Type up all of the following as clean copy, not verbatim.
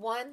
1,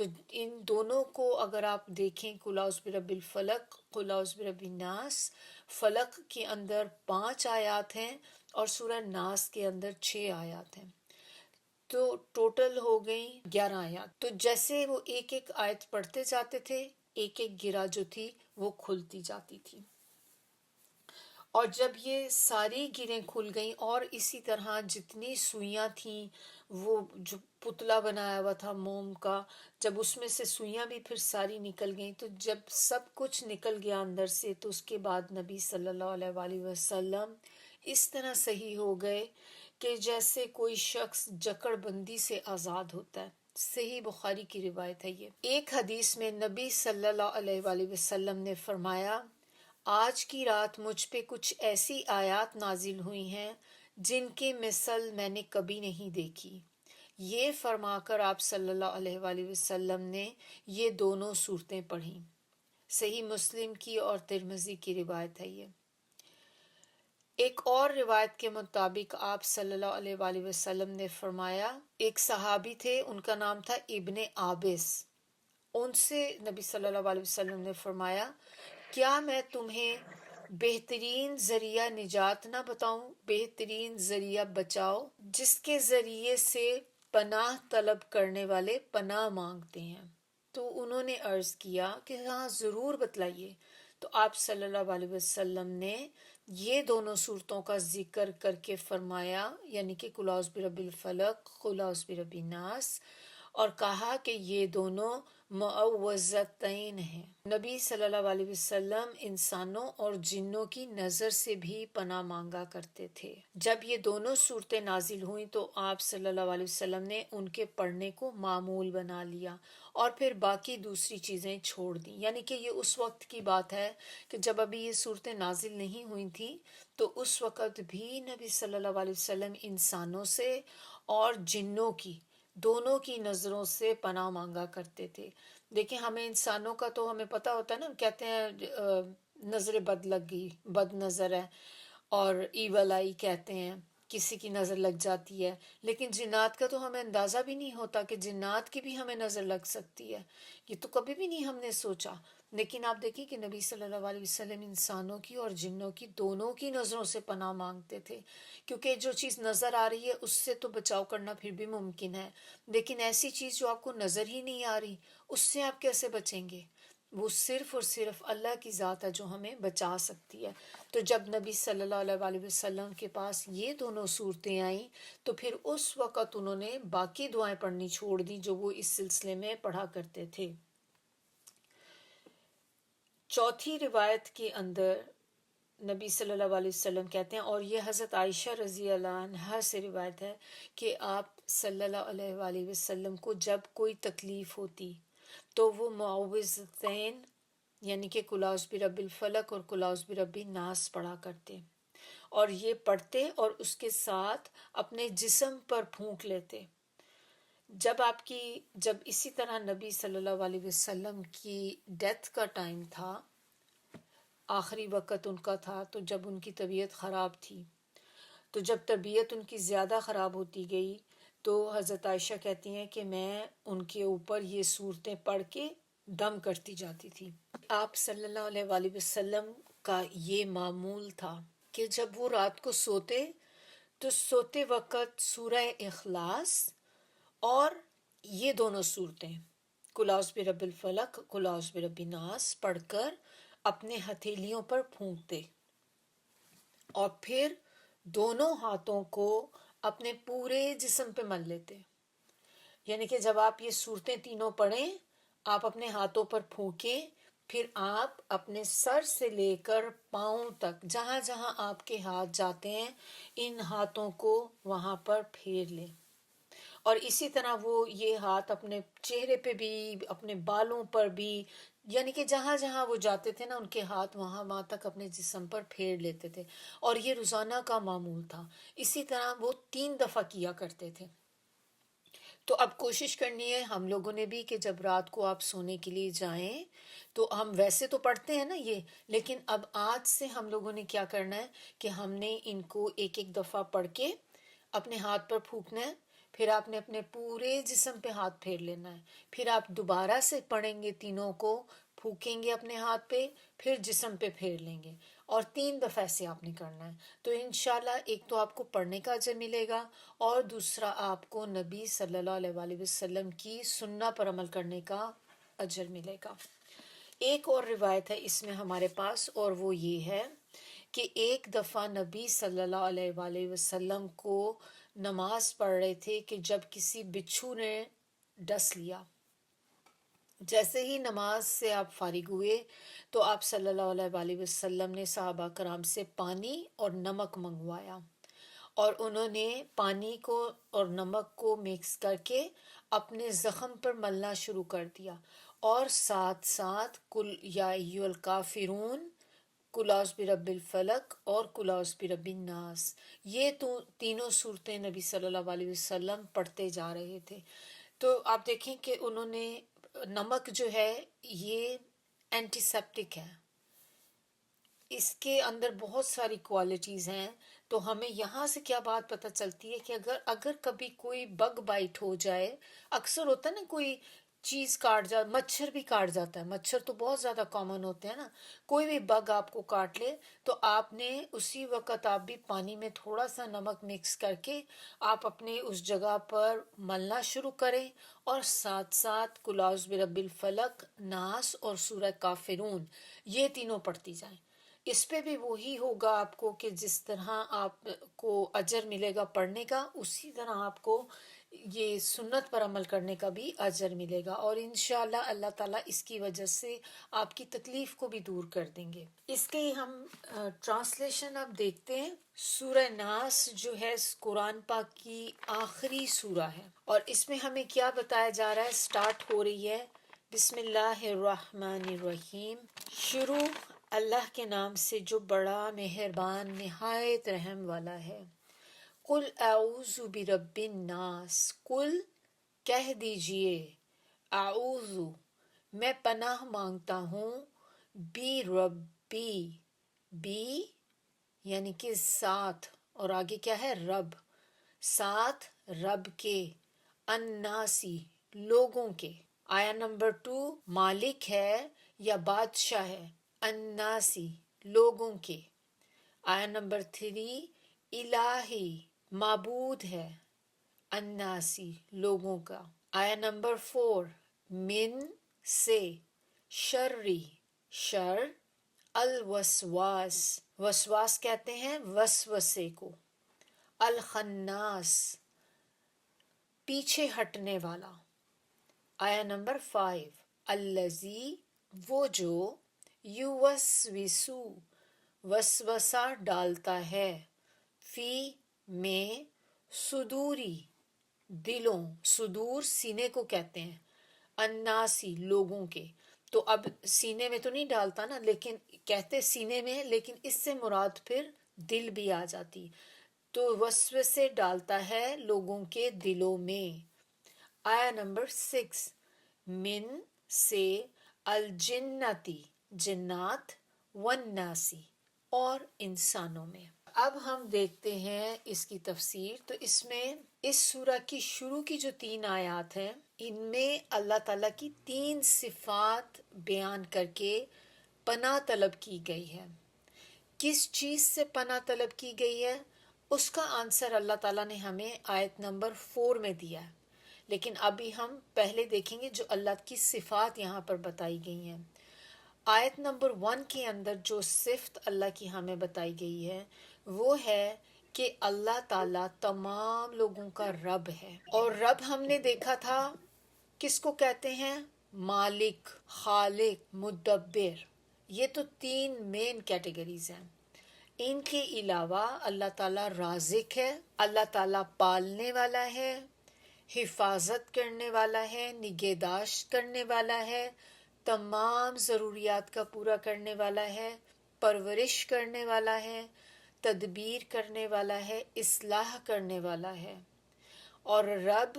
تو ان دونوں کو اگر آپ دیکھیں، قل اعوذ برب الفلق، قل اعوذ برب الناس، فلق کے اندر 5 آیات ہیں اور سورہ ناس کے اندر 6 آیات ہیں، تو ٹوٹل ہو گئی 11 آیات۔ تو جیسے وہ ایک ایک آیت پڑھتے جاتے تھے، ایک ایک گرہ جو تھی وہ کھلتی جاتی تھی، اور جب یہ ساری گریں کھل گئیں اور اسی طرح جتنی سوئیاں تھیں، وہ جو پتلا بنایا ہوا تھا موم کا، جب اس میں سے سوئیاں بھی پھر ساری نکل گئیں، تو جب سب کچھ نکل گیا اندر سے، تو اس کے بعد نبی صلی اللہ علیہ وآلہ وسلم اس طرح صحیح ہو گئے کہ جیسے کوئی شخص جکڑ بندی سے آزاد ہوتا ہے۔ صحیح بخاری کی روایت ہے یہ۔ ایک حدیث میں نبی صلی اللہ علیہ وآلہ وسلم نے فرمایا، آج کی رات مجھ پہ کچھ ایسی آیات نازل ہوئی ہیں جن کی مثل میں نے کبھی نہیں دیکھی۔ یہ فرما کر آپ صلی اللہ علیہ وآلہ وسلم نے یہ دونوں صورتیں پڑھیں۔ صحیح مسلم کی اور ترمذی کی روایت ہے یہ۔ ایک اور روایت کے مطابق آپ صلی اللہ علیہ وآلہ وسلم نے فرمایا، ایک صحابی تھے، ان کا نام تھا ابن عابس، ان سے نبی صلی اللہ علیہ وسلم نے فرمایا، کیا میں تمہیں بہترین ذریعہ نجات نہ بتاؤں، بہترین ذریعہ بچاؤ جس کے ذریعے سے پناہ طلب کرنے والے پناہ مانگتے ہیں؟ تو انہوں نے عرض کیا کہ ہاں ضرور بتلائیے۔ تو آپ صلی اللہ علیہ وسلم نے یہ دونوں صورتوں کا ذکر کر کے فرمایا، یعنی کہ قل اعوذ برب الفلق، قل اعوذ برب الناس، اور کہا کہ یہ دونوں معوذتین ہیں۔ نبی صلی اللہ علیہ وسلم انسانوں اور جنوں کی نظر سے بھی پناہ مانگا کرتے تھے۔ جب یہ دونوں صورتیں نازل ہوئیں تو آپ صلی اللہ علیہ وسلم نے ان کے پڑھنے کو معمول بنا لیا اور پھر باقی دوسری چیزیں چھوڑ دیں، یعنی کہ یہ اس وقت کی بات ہے کہ جب ابھی یہ صورتیں نازل نہیں ہوئی تھیں، تو اس وقت بھی نبی صلی اللہ علیہ وسلم انسانوں سے اور جنوں کی دونوں کی نظروں سے پناہ مانگا کرتے تھے۔ دیکھیں ہمیں انسانوں کا تو ہمیں پتہ ہوتا ہے نا، کہتے ہیں نظر بد لگ گئی، بد نظر ہے، اور ایول آئی کہتے ہیں، کسی کی نظر لگ جاتی ہے، لیکن جنات کا تو ہمیں اندازہ بھی نہیں ہوتا کہ جنات کی بھی ہمیں نظر لگ سکتی ہے، یہ تو کبھی بھی نہیں ہم نے سوچا۔ لیکن آپ دیکھیں کہ نبی صلی اللہ علیہ وسلم انسانوں کی اور جنوں کی دونوں کی نظروں سے پناہ مانگتے تھے، کیونکہ جو چیز نظر آ رہی ہے اس سے تو بچاؤ کرنا پھر بھی ممکن ہے، لیکن ایسی چیز جو آپ کو نظر ہی نہیں آ رہی، اس سے آپ کیسے بچیں گے؟ وہ صرف اور صرف اللہ کی ذات ہے جو ہمیں بچا سکتی ہے۔ تو جب نبی صلی اللہ علیہ وآلہ وسلم کے پاس یہ دونوں صورتیں آئیں تو پھر اس وقت انہوں نے باقی دعائیں پڑھنی چھوڑ دی جو وہ اس سلسلے میں پڑھا کرتے تھے۔ چوتھی روایت کے اندر نبی صلی اللہ علیہ وسلم کہتے ہیں، اور یہ حضرت عائشہ رضی اللہ عنہا سے روایت ہے کہ آپ صلی اللہ علیہ وآلہ وسلم کو جب کوئی تکلیف ہوتی تو وہ معوذتین یعنی کہ قل اعوذ برب الفلق اور قل اعوذ برب الناس پڑھا کرتے، اور یہ پڑھتے اور اس کے ساتھ اپنے جسم پر پھونک لیتے۔ جب اسی طرح نبی صلی اللہ علیہ وسلم کی ڈیتھ کا ٹائم تھا، آخری وقت ان کا تھا، تو جب ان کی طبیعت خراب تھی، تو جب طبیعت ان کی زیادہ خراب ہوتی گئی تو حضرت عائشہ کہتی ہیں کہ میں ان کے اوپر یہ صورتیں پڑھ کے دم کرتی جاتی تھی۔ آپ صلی اللہ علیہ وآلہ وسلم کا یہ معمول تھا کہ جب وہ رات کو سوتے تو سوتے وقت سورہ اخلاص اور یہ دونوں صورتیں قل اعوذ برب الفلق، قل اعوذ برب الناس پڑھ کر اپنے ہتھیلیوں پر پھونکتے، اور پھر دونوں ہاتھوں کو اپنے پورے جسم پہ مل لیتے، یعنی کہ جب آپ یہ صورتیں تینوں پڑھیں، آپ اپنے ہاتھوں پر پھونکیں، پھر آپ اپنے سر سے لے کر پاؤں تک جہاں جہاں آپ کے ہاتھ جاتے ہیں ان ہاتھوں کو وہاں پر پھیر لیں، اور اسی طرح وہ یہ ہاتھ اپنے چہرے پہ بھی، اپنے بالوں پر بھی، یعنی کہ جہاں جہاں وہ جاتے تھے نا ان کے ہاتھ وہاں تک اپنے جسم پر پھیر لیتے تھے، اور یہ روزانہ کا معمول تھا۔ اسی طرح وہ 3 دفعہ کیا کرتے تھے۔ تو اب کوشش کرنی ہے ہم لوگوں نے بھی کہ جب رات کو آپ سونے کے لیے جائیں تو ہم ویسے تو پڑھتے ہیں نا یہ، لیکن اب آج سے ہم لوگوں نے کیا کرنا ہے کہ ہم نے ان کو ایک ایک دفعہ پڑھ کے اپنے ہاتھ پر پھونکنا ہے، پھر آپ نے اپنے پورے جسم پہ ہاتھ پھیر لینا ہے، پھر آپ دوبارہ سے پڑھیں گے تینوں کو، پھونکیں گے اپنے ہاتھ پہ، پھر جسم پہ پھیر لیں گے، اور 3 دفعہ سے آپ نے کرنا ہے۔ تو انشاءاللہ ایک تو آپ کو پڑھنے کا اجر ملے گا، اور دوسرا آپ کو نبی صلی اللہ علیہ وآلہ وسلم کی سنت پر عمل کرنے کا اجر ملے گا۔ ایک اور روایت ہے اس میں ہمارے پاس، اور وہ یہ ہے کہ ایک دفعہ نبی صلی اللہ علیہ وآلہ وسلم کو نماز پڑھ رہے تھے کہ جب کسی بچھو نے ڈس لیا۔ جیسے ہی نماز سے آپ فارغ ہوئے تو آپ صلی اللہ علیہ وآلہ وسلم نے صحابہ کرام سے پانی اور نمک منگوایا، اور انہوں نے پانی کو اور نمک کو مکس کر کے اپنے زخم پر ملنا شروع کر دیا، اور ساتھ ساتھ کل یا ایھا الکافرون، قل اعوذ برب الفلق اور قل اعوذ برب الناس، یہ تو تینوں صورتیں نبی صلی اللہ علیہ وسلم پڑھتے جا رہے تھے۔ تو آپ دیکھیں کہ انہوں نے نمک جو ہے یہ اینٹی سیپٹک ہے، اس کے اندر بہت ساری کوالٹیز ہیں۔ تو ہمیں یہاں سے کیا بات پتہ چلتی ہے کہ اگر کبھی کوئی بگ بائٹ ہو جائے، اکثر ہوتا ہے نا کوئی چیز کاٹ جائے، مچھر بھی کاٹ جاتا ہے، مچھر تو بہت زیادہ کامن ہوتے ہیں نا، کوئی بھی بگ آپ کو کاٹ لے تو آپ نے اسی وقت آپ بھی پانی میں تھوڑا سا نمک مکس کر کے آپ اپنے اس جگہ پر ملنا شروع کریں، اور ساتھ ساتھ قل اعوذ برب الفلق، ناس اور سورہ کافرون، یہ تینوں پڑھتی جائیں۔ اس پہ بھی وہی ہوگا آپ کو کہ جس طرح آپ کو اجر ملے گا پڑھنے کا، اسی طرح آپ کو یہ سنت پر عمل کرنے کا بھی اجر ملے گا، اور انشاءاللہ اللہ تعالیٰ اس کی وجہ سے آپ کی تکلیف کو بھی دور کر دیں گے۔ اس کے ہم ٹرانسلیشن اب دیکھتے ہیں۔ سورہ ناس جو ہے قرآن پاک کی آخری سورہ ہے، اور اس میں ہمیں کیا بتایا جا رہا ہے؟ سٹارٹ ہو رہی ہے بسم اللہ الرحمن الرحیم، شروع اللہ کے نام سے جو بڑا مہربان نہایت رحم والا ہے۔ قل اعوذ برب الناس، قل کہہ دیجئے، اعوذ میں پناہ مانگتا ہوں، بی ربی، بی یعنی کہ ساتھ، اور آگے کیا ہے؟ رب، ساتھ رب کے، الناسی لوگوں کے۔ آیا نمبر 2 مالک ہے یا بادشاہ ہے، الناسی لوگوں کے۔ آیا نمبر 3 الہی معبود ہے، الناسی لوگوں کا۔ آیا نمبر 4 من سے، شری شر، الوسواس وسواس کہتے ہیں وسوسے کو، الخناس پیچھے ہٹنے والا۔ آیا نمبر 5 الذی وہ جو، یوسوسو وسوسہ ڈالتا ہے، فی میں، صدوری دلوں، صدور سینے کو کہتے ہیں، الناسی لوگوں کے۔ تو اب سینے میں تو نہیں ڈالتا نا، لیکن کہتے سینے میں، لیکن اس سے مراد پھر دل بھی آ جاتی، تو وسوسے ڈالتا ہے لوگوں کے دلوں میں۔ آیا نمبر 6 من سے، الجنتی جنات، والناسی اور انسانوں میں۔ اب ہم دیکھتے ہیں اس کی تفسیر۔ تو اس میں اس سورہ کی شروع کی جو 3 آیات ہیں، ان میں اللہ تعالیٰ کی 3 صفات بیان کر کے پناہ طلب کی گئی ہے۔ کس چیز سے پناہ طلب کی گئی ہے اس کا آنسر اللہ تعالیٰ نے ہمیں آیت نمبر 4 میں دیا ہے، لیکن ابھی ہم پہلے دیکھیں گے جو اللہ کی صفات یہاں پر بتائی گئی ہیں۔ آیت نمبر 1 کے اندر جو صفت اللہ کی ہمیں بتائی گئی ہے وہ ہے کہ اللہ تعالیٰ تمام لوگوں کا رب ہے، اور رب ہم نے دیکھا تھا کس کو کہتے ہیں؟ مالک، خالق، مدبر، یہ تو 3 مین کیٹیگریز ہیں۔ ان کے علاوہ اللہ تعالیٰ رازق ہے، اللہ تعالیٰ پالنے والا ہے، حفاظت کرنے والا ہے، نگہداشت کرنے والا ہے، تمام ضروریات کا پورا کرنے والا ہے، پرورش کرنے والا ہے، تدبیر کرنے والا ہے، اصلاح کرنے والا ہے۔ اور رب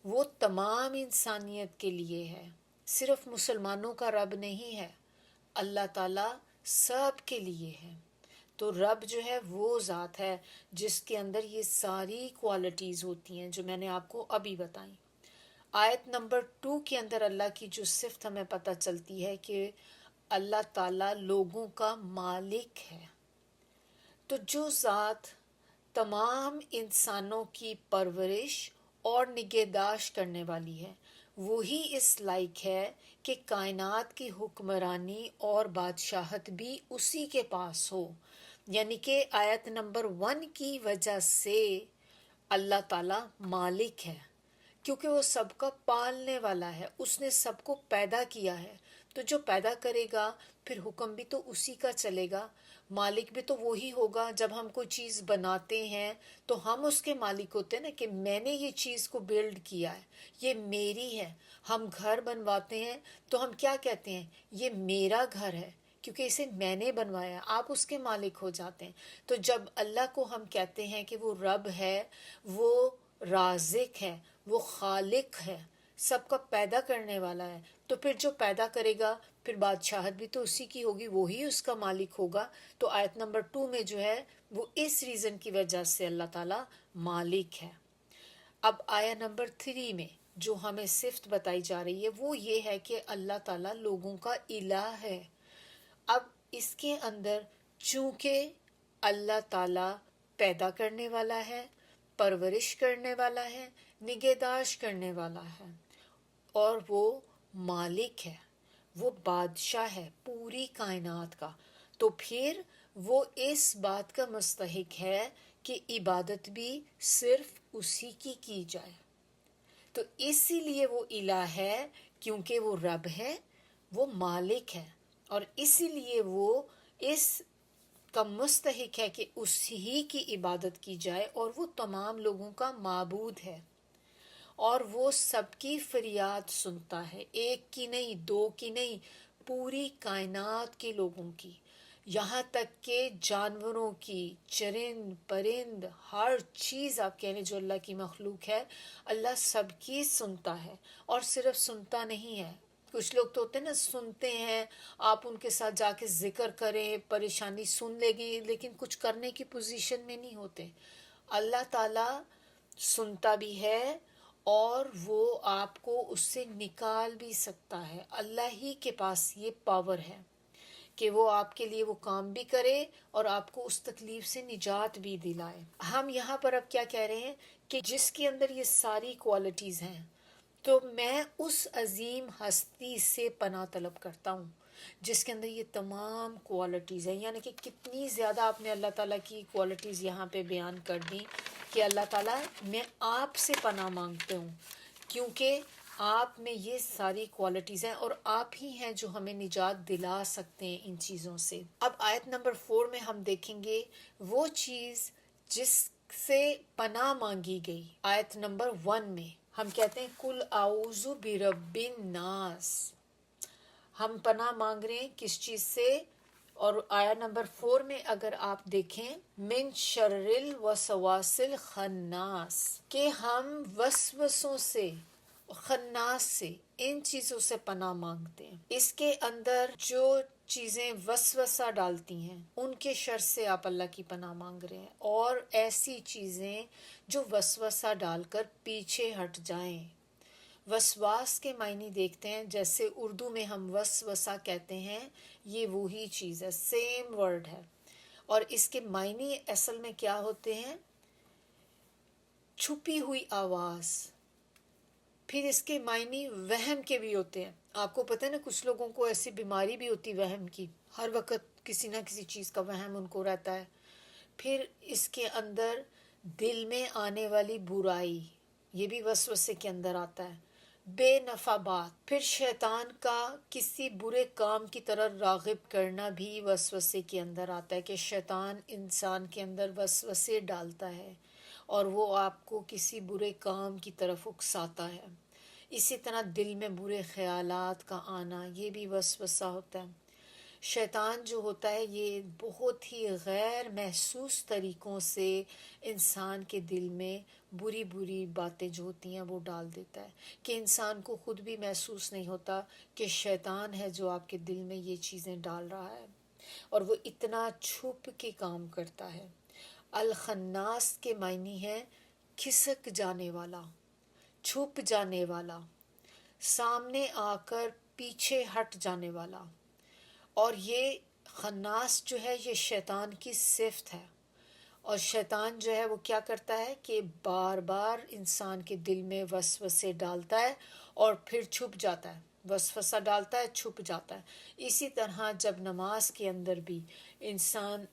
وہ تمام انسانیت کے لیے ہے، صرف مسلمانوں کا رب نہیں ہے، اللہ تعالیٰ سب کے لیے ہے۔ تو رب جو ہے وہ ذات ہے جس کے اندر یہ ساری کوالٹیز ہوتی ہیں جو میں نے آپ کو ابھی بتائیں۔ آیت نمبر 2 کے اندر اللہ کی جو صفت ہمیں پتہ چلتی ہے کہ اللہ تعالیٰ لوگوں کا مالک ہے۔ تو جو ذات تمام انسانوں کی پرورش اور نگہداشت کرنے والی ہے وہی اس لائق ہے کہ کائنات کی حکمرانی اور بادشاہت بھی اسی کے پاس ہو۔ یعنی کہ آیت نمبر 1 کی وجہ سے اللہ تعالیٰ مالک ہے، کیونکہ وہ سب کا پالنے والا ہے، اس نے سب کو پیدا کیا ہے، تو جو پیدا کرے گا پھر حکم بھی تو اسی کا چلے گا، مالک بھی تو وہی ہوگا۔ جب ہم کوئی چیز بناتے ہیں تو ہم اس کے مالک ہوتے ہیں نا، کہ میں نے یہ چیز کو بلڈ کیا ہے، یہ میری ہے۔ ہم گھر بنواتے ہیں تو ہم کیا کہتے ہیں؟ یہ میرا گھر ہے، کیونکہ اسے میں نے بنوایا، آپ اس کے مالک ہو جاتے ہیں۔ تو جب اللہ کو ہم کہتے ہیں کہ وہ رب ہے، وہ رازق ہے، وہ خالق ہے، سب کا پیدا کرنے والا ہے، تو پھر جو پیدا کرے گا پھر بادشاہت بھی تو اسی کی ہوگی، وہی اس کا مالک ہوگا۔ تو آیت نمبر 2 میں جو ہے وہ اس ریزن کی وجہ سے اللہ تعالیٰ مالک ہے۔ اب آیا نمبر 3 میں جو ہمیں صفت بتائی جا رہی ہے وہ یہ ہے کہ اللہ تعالیٰ لوگوں کا الہ ہے۔ اب اس کے اندر چونکہ اللہ تعالیٰ پیدا کرنے والا ہے، پرورش کرنے والا ہے، نگہداشت کرنے والا ہے، اور وہ مالک ہے، وہ بادشاہ ہے پوری کائنات کا، تو پھر وہ اس بات کا مستحق ہے کہ عبادت بھی صرف اسی کی جائے۔ تو اسی لیے وہ الہ ہے، کیونکہ وہ رب ہے، وہ مالک ہے، اور اسی لیے وہ اس کا مستحق ہے کہ اسی کی عبادت کی جائے، اور وہ تمام لوگوں کا معبود ہے، اور وہ سب کی فریاد سنتا ہے، ایک کی نہیں، دو کی نہیں، پوری کائنات کے لوگوں کی، یہاں تک کہ جانوروں کی، چرند پرند، ہر چیز آپ کہہ لیں جو اللہ کی مخلوق ہے، اللہ سب کی سنتا ہے، اور صرف سنتا نہیں ہے۔ کچھ لوگ تو ہوتے ہیں نا، سنتے ہیں، آپ ان کے ساتھ جا کے ذکر کریں، پریشانی سن لیں گے، لیکن کچھ کرنے کی پوزیشن میں نہیں ہوتے۔ اللہ تعالیٰ سنتا بھی ہے اور وہ آپ کو اس سے نکال بھی سکتا ہے۔ اللہ ہی کے پاس یہ پاور ہے کہ وہ آپ کے لیے وہ کام بھی کرے اور آپ کو اس تکلیف سے نجات بھی دلائے۔ ہم یہاں پر اب کیا کہہ رہے ہیں کہ جس کے اندر یہ ساری کوالٹیز ہیں، تو میں اس عظیم ہستی سے پناہ طلب کرتا ہوں جس کے اندر یہ تمام کوالٹیز ہیں۔ یعنی کہ کتنی زیادہ آپ نے اللہ تعالیٰ کی کوالٹیز یہاں پہ بیان کر دی کہ اللہ تعالیٰ میں آپ سے پناہ مانگتے ہوں، کیونکہ آپ میں یہ ساری کوالٹیز ہیں، اور آپ ہی ہیں جو ہمیں نجات دلا سکتے ہیں ان چیزوں سے۔ اب آیت نمبر 4 میں ہم دیکھیں گے وہ چیز جس سے پناہ مانگی گئی۔ آیت نمبر 1 میں ہم کہتے ہیں کل اعوذ برب الناس، ہم پناہ مانگ رہے ہیں کس چیز سے؟ اور آیت نمبر 4 میں اگر آپ دیکھیں من شر الوسواس الخناس، کہ ہم وسوسوں سے، خناس سے، ان چیزوں سے پناہ مانگتے ہیں۔ اس کے اندر جو چیزیں وسوسہ ڈالتی ہیں ان کے شر سے آپ اللہ کی پناہ مانگ رہے ہیں، اور ایسی چیزیں جو وسوسہ ڈال کر پیچھے ہٹ جائیں۔ وسواس کے معنی دیکھتے ہیں، جیسے اردو میں ہم وسوسہ کہتے ہیں، یہ وہی چیز ہے، سیم ورڈ ہے، اور اس کے معنی اصل میں کیا ہوتے ہیں؟ چھپی ہوئی آواز۔ پھر اس کے معنی وہم کے بھی ہوتے ہیں۔ آپ کو پتہ ہے نا، کچھ لوگوں کو ایسی بیماری بھی ہوتی وہم کی، ہر وقت کسی نہ کسی چیز کا وہم ان کو رہتا ہے۔ پھر اس کے اندر دل میں آنے والی برائی، یہ بھی وسوسے کے اندر آتا ہے۔ بے نفع بات، پھر شیطان کا کسی برے کام کی طرح راغب کرنا بھی وسوسے کے اندر آتا ہے، کہ شیطان انسان کے اندر وسوسے ڈالتا ہے اور وہ آپ کو کسی برے کام کی طرف اکساتا ہے۔ اسی طرح دل میں برے خیالات کا آنا، یہ بھی وسوسہ ہوتا ہے۔ شیطان جو ہوتا ہے یہ بہت ہی غیر محسوس طریقوں سے انسان کے دل میں بری بری باتیں جو ہوتی ہیں وہ ڈال دیتا ہے، کہ انسان کو خود بھی محسوس نہیں ہوتا کہ شیطان ہے جو آپ کے دل میں یہ چیزیں ڈال رہا ہے۔ اور وہ اتنا چھپ کے کام کرتا ہے۔ الخناس کے معنی ہے کھسک جانے والا، چھپ جانے والا، سامنے آ کر پیچھے ہٹ جانے والا۔ اور یہ خناس جو ہے یہ شیطان کی صفت ہے، اور شیطان جو ہے وہ کیا کرتا ہے کہ بار بار انسان کے دل میں وسوسے ڈالتا ہے اور پھر چھپ جاتا ہے، وسوسہ ڈالتا ہے چھپ جاتا ہے۔ اسی طرح جب نماز کے اندر بھی انسان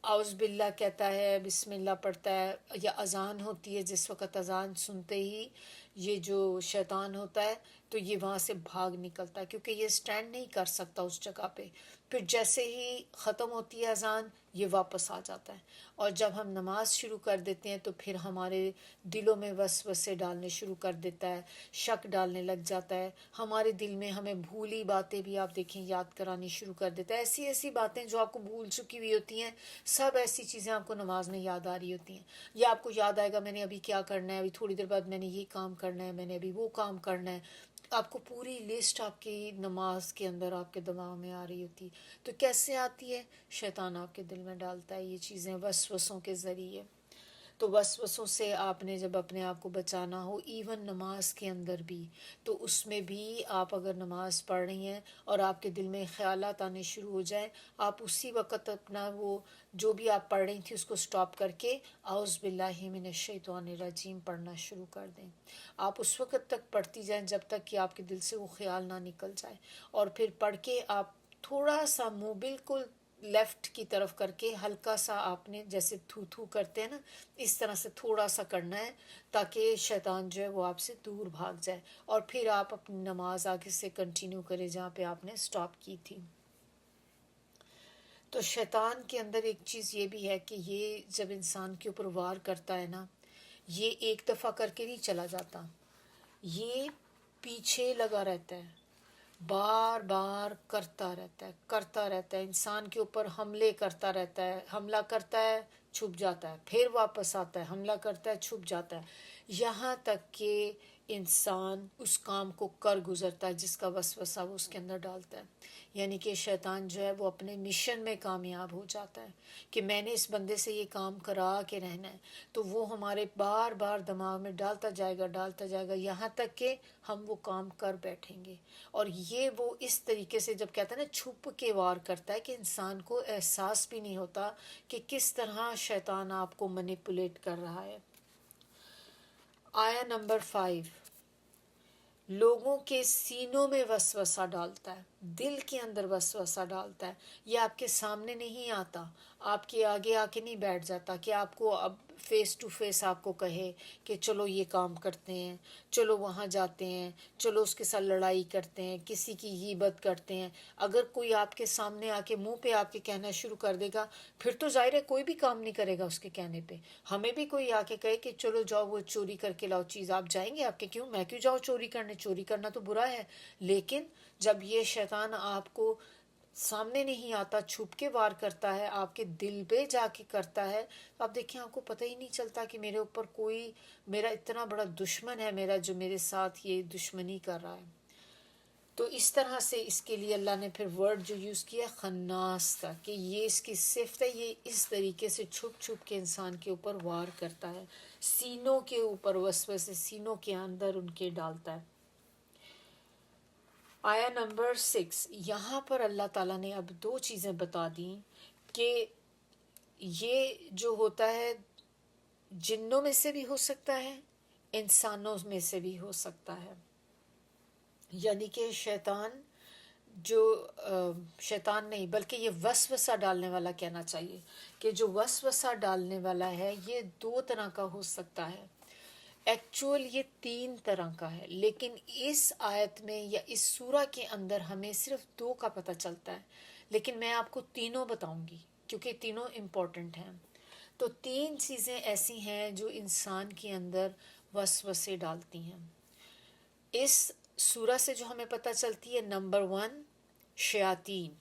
اعوذ باللہ کہتا ہے، بسم اللہ پڑھتا ہے، یا اذان ہوتی ہے، جس وقت اذان سنتے ہی یہ جو شیطان ہوتا ہے تو یہ وہاں سے بھاگ نکلتا ہے، کیونکہ یہ سٹینڈ نہیں کر سکتا اس جگہ پہ۔ پھر جیسے ہی ختم ہوتی ہے اذان یہ واپس آ جاتا ہے، اور جب ہم نماز شروع کر دیتے ہیں تو پھر ہمارے دلوں میں وسوسے ڈالنے شروع کر دیتا ہے، شک ڈالنے لگ جاتا ہے، ہمارے دل میں ہمیں بھولی باتیں بھی آپ دیکھیں یاد کرانی شروع کر دیتا ہے، ایسی ایسی باتیں جو آپ کو بھول چکی ہوئی ہوتی ہیں، سب ایسی چیزیں آپ کو نماز میں یاد آ رہی ہوتی ہیں، یا آپ کو یاد آئے گا میں نے ابھی کیا کرنا ہے، ابھی تھوڑی دیر بعد میں نے یہ کام کرنا ہے، میں نے ابھی وہ کام کرنا ہے، آپ کو پوری لسٹ آپ کی نماز کے اندر آپ کے دماغ میں آ رہی ہوتی۔ تو کیسے آتی ہے؟ شیطان آپ کے دل میں ڈالتا ہے یہ چیزیں وسوسوں کے ذریعے۔ تو وسوسوں سے آپ نے جب اپنے آپ کو بچانا ہو، ایون نماز کے اندر بھی، تو اس میں بھی آپ اگر نماز پڑھ رہی ہیں اور آپ کے دل میں خیالات آنے شروع ہو جائیں، آپ اسی وقت اپنا وہ جو بھی آپ پڑھ رہی تھی اس کو سٹاپ کر کے اعوذ باللہ من الشیطان الرجیم پڑھنا شروع کر دیں۔ آپ اس وقت تک پڑھتی جائیں جب تک کہ آپ کے دل سے وہ خیال نہ نکل جائے، اور پھر پڑھ کے آپ تھوڑا سا منہ بالکل لیفٹ کی طرف کر کے ہلکا سا آپ نے جیسے تھو تھو کرتے ہیں نا، اس طرح سے تھوڑا سا کرنا ہے تاکہ شیطان جو ہے وہ آپ سے دور بھاگ جائے، اور پھر آپ اپنی نماز آگے سے کنٹینیو کریں جہاں پہ آپ نے سٹاپ کی تھی۔ تو شیطان کے اندر ایک چیز یہ بھی ہے کہ یہ جب انسان کے اوپر وار کرتا ہے نا، یہ ایک دفعہ کر کے نہیں چلا جاتا، یہ پیچھے لگا رہتا ہے، بار بار کرتا رہتا ہے، انسان کے اوپر حملے کرتا رہتا ہے، حملہ کرتا ہے چھپ جاتا ہے، پھر واپس آتا ہے، حملہ کرتا ہے چھپ جاتا ہے، یہاں تک کہ انسان اس کام کو کر گزرتا ہے جس کا وسوسہ وہ اس کے اندر ڈالتا ہے۔ یعنی کہ شیطان جو ہے وہ اپنے مشن میں کامیاب ہو جاتا ہے کہ میں نے اس بندے سے یہ کام کرا کے رہنا ہے، تو وہ ہمارے بار بار دماغ میں ڈالتا جائے گا یہاں تک کہ ہم وہ کام کر بیٹھیں گے۔ اور یہ وہ اس طریقے سے جب کہتا ہے نا چھپ کے وار کرتا ہے کہ انسان کو احساس بھی نہیں ہوتا کہ کس طرح شیطان آپ کو مینیپولیٹ کر رہا ہے۔ آیا نمبر 5، لوگوں کے سینوں میں وسوسہ ڈالتا ہے، دل کے اندر وسوسہ ڈالتا ہے، یہ آپ کے سامنے نہیں آتا، آپ کے آگے آ کے نہیں بیٹھ جاتا کہ آپ کو اب فیس ٹو فیس آپ کو کہے کہ چلو یہ کام کرتے ہیں، چلو وہاں جاتے ہیں، چلو اس کے ساتھ لڑائی کرتے ہیں، کسی کی غیبت کرتے ہیں۔ اگر کوئی آپ کے سامنے آ کے منہ پہ آپ کے کہنا شروع کر دے گا پھر تو ظاہر ہے کوئی بھی کام نہیں کرے گا اس کے کہنے پہ۔ ہمیں بھی کوئی آ کے کہے کہ چلو جاؤ وہ چوری کر کے لاؤ چیز، آپ جائیں گے؟ آپ کے کیوں، میں کیوں جاؤ چوری کرنے، چوری کرنا تو برا ہے۔ لیکن جب یہ شیطان آپ کو سامنے نہیں آتا، چھپ کے وار کرتا ہے، آپ کے دل پہ جا کے کرتا ہے، تو آپ دیکھیں آپ کو پتہ ہی نہیں چلتا کہ میرے اوپر کوئی میرا اتنا بڑا دشمن ہے میرا جو میرے ساتھ یہ دشمنی کر رہا ہے۔ تو اس طرح سے اس کے لیے اللہ نے پھر ورڈ جو یوز کیا خناس کا، کہ یہ اس کی صفت ہے، یہ اس طریقے سے چھپ چھپ کے انسان کے اوپر وار کرتا ہے، سینوں کے اوپر وسوسے سینوں کے اندر ان کے ڈالتا ہے۔ آیا نمبر 6، یہاں پر اللہ تعالیٰ نے اب 2 چیزیں بتا دیں کہ یہ جو ہوتا ہے جنوں میں سے بھی ہو سکتا ہے، انسانوں میں سے بھی ہو سکتا ہے۔ یعنی کہ شیطان جو شیطان نہیں بلکہ یہ وسوسہ ڈالنے والا کہنا چاہیے، کہ جو وسوسہ ڈالنے والا ہے یہ 2 طرح کا ہو سکتا ہے۔ ایکچول یہ 3 طرح کا ہے، لیکن اس آیت میں یا اس سورہ کے اندر ہمیں صرف 2 کا پتہ چلتا ہے، لیکن میں آپ کو تینوں بتاؤں گی کیونکہ تینوں امپورٹنٹ ہیں۔ تو 3 چیزیں ایسی ہیں جو انسان کے اندر وسوسے ڈالتی ہیں۔ اس سورہ سے جو ہمیں پتہ چلتی ہے، نمبر 1 شیاطین۔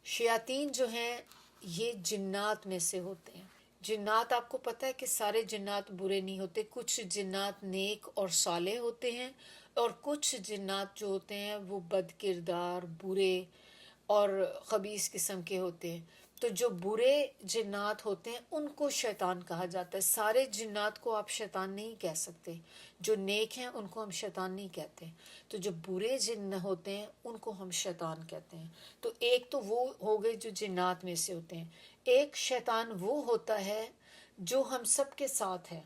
شیاطین جو ہیں یہ جنات میں سے ہوتے ہیں۔ جنات آپ کو پتہ ہے کہ سارے جنات برے نہیں ہوتے، کچھ جنات نیک اور صالح ہوتے ہیں، اور کچھ جنات جو ہوتے ہیں وہ بد کردار، برے اور خبیث قسم کے ہوتے ہیں. تو جو برے جنات ہوتے ہیں ان کو شیطان کہا جاتا ہے. سارے جنات کو آپ شیطان نہیں کہہ سکتے. جو نیک ہیں ان کو ہم شیطان نہیں کہتے. تو جو برے جن ہوتے ہیں ان کو ہم شیطان کہتے ہیں. تو ایک تو وہ ہو گئے جو جنات میں سے ہوتے ہیں. ایک شیطان وہ ہوتا ہے جو ہم سب کے ساتھ ہے.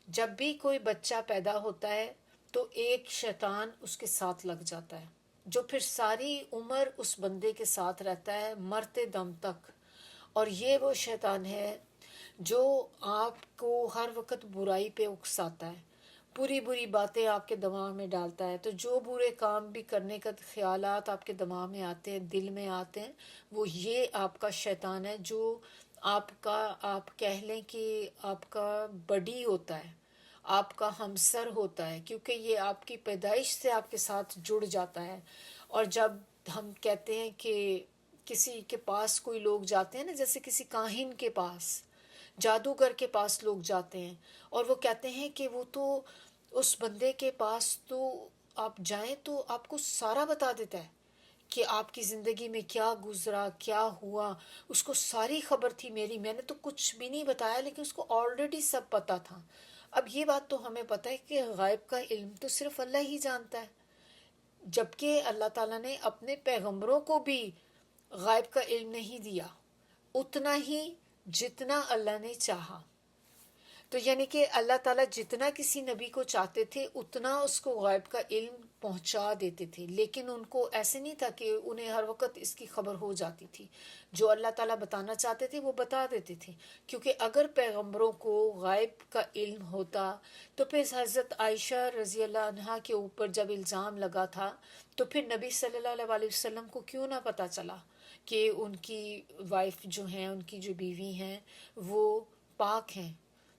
جب بھی کوئی بچہ پیدا ہوتا ہے تو ایک شیطان اس کے ساتھ لگ جاتا ہے جو پھر ساری عمر اس بندے کے ساتھ رہتا ہے مرتے دم تک. اور یہ وہ شیطان ہے جو آپ کو ہر وقت برائی پہ اکساتا ہے, بری بری باتیں آپ کے دماغ میں ڈالتا ہے. تو جو برے کام بھی کرنے کا خیالات آپ کے دماغ میں آتے ہیں, دل میں آتے ہیں, وہ یہ آپ کا شیطان ہے جو آپ کہہ لیں کہ آپ کا بڈی ہوتا ہے, آپ کا ہمسر ہوتا ہے, کیونکہ یہ آپ کی پیدائش سے آپ کے ساتھ جڑ جاتا ہے. اور جب ہم کہتے ہیں کہ کسی کے پاس کوئی لوگ جاتے ہیں نا, جیسے کسی کاہن کے پاس, جادوگر کے پاس لوگ جاتے ہیں اور وہ کہتے ہیں کہ وہ تو اس بندے کے پاس تو آپ جائیں تو آپ کو سارا بتا دیتا ہے کہ آپ کی زندگی میں کیا گزرا, کیا ہوا, اس کو ساری خبر تھی میری, میں نے تو کچھ بھی نہیں بتایا لیکن اس کو آلریڈی سب پتہ تھا. اب یہ بات تو ہمیں پتہ ہے کہ غائب کا علم تو صرف اللہ ہی جانتا ہے, جبکہ اللہ تعالیٰ نے اپنے پیغمبروں کو بھی غائب کا علم نہیں دیا, اتنا ہی جتنا اللہ نے چاہا. تو یعنی کہ اللہ تعالیٰ جتنا کسی نبی کو چاہتے تھے اتنا اس کو غائب کا علم پہنچا دیتے تھے, لیکن ان کو ایسے نہیں تھا کہ انہیں ہر وقت اس کی خبر ہو جاتی تھی. جو اللہ تعالیٰ بتانا چاہتے تھے وہ بتا دیتے تھے, کیونکہ اگر پیغمبروں کو غائب کا علم ہوتا تو پھر حضرت عائشہ رضی اللہ عنہا کے اوپر جب الزام لگا تھا تو پھر نبی صلی اللہ علیہ وسلم کو کیوں نہ پتہ چلا کہ ان کی وائف جو ہیں, ان کی جو بیوی ہیں وہ پاک ہیں,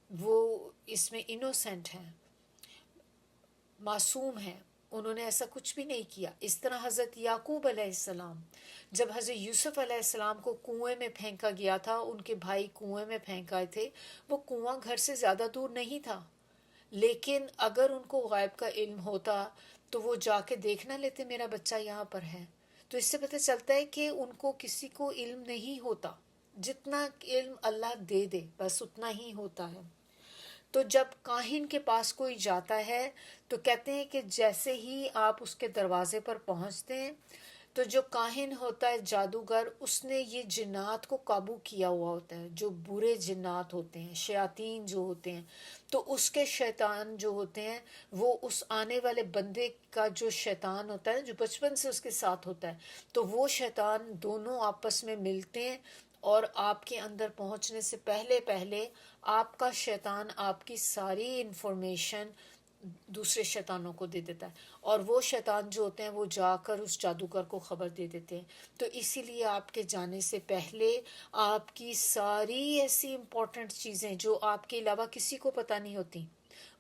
وہ اس میں انوسینٹ ہیں, معصوم ہیں, انہوں نے ایسا کچھ بھی نہیں کیا. اس طرح حضرت یعقوب علیہ السلام, جب حضرت یوسف علیہ السلام کو کنویں میں پھینکا گیا تھا, ان کے بھائی کنویں میں پھینکائے تھے, وہ کنواں گھر سے زیادہ دور نہیں تھا, لیکن اگر ان کو غائب کا علم ہوتا تو وہ جا کے دیکھ نہ لیتے میرا بچہ یہاں پر ہے. تو اس سے پتہ چلتا ہے کہ ان کو کسی کو علم نہیں ہوتا, جتنا علم اللہ دے دے بس اتنا ہی ہوتا ہے. تو جب کاہن کے پاس کوئی جاتا ہے تو کہتے ہیں کہ جیسے ہی آپ اس کے دروازے پر پہنچتے ہیں تو جو کاہن ہوتا ہے, جادوگر, اس نے یہ جنات کو قابو کیا ہوا ہوتا ہے, جو برے جنات ہوتے ہیں, شیاطین جو ہوتے ہیں. تو اس کے شیطان جو ہوتے ہیں وہ اس آنے والے بندے کا جو شیطان ہوتا ہے جو بچپن سے اس کے ساتھ ہوتا ہے, تو وہ شیطان دونوں آپس میں ملتے ہیں اور آپ کے اندر پہنچنے سے پہلے آپ کا شیطان آپ کی ساری انفارمیشن دوسرے شیطانوں کو دے دیتا ہے, اور وہ شیطان جو ہوتے ہیں وہ جا کر اس جادوگر کو خبر دے دیتے ہیں. تو اسی لیے آپ کے جانے سے پہلے آپ کی ساری ایسی امپورٹنٹ چیزیں جو آپ کے علاوہ کسی کو پتہ نہیں ہوتی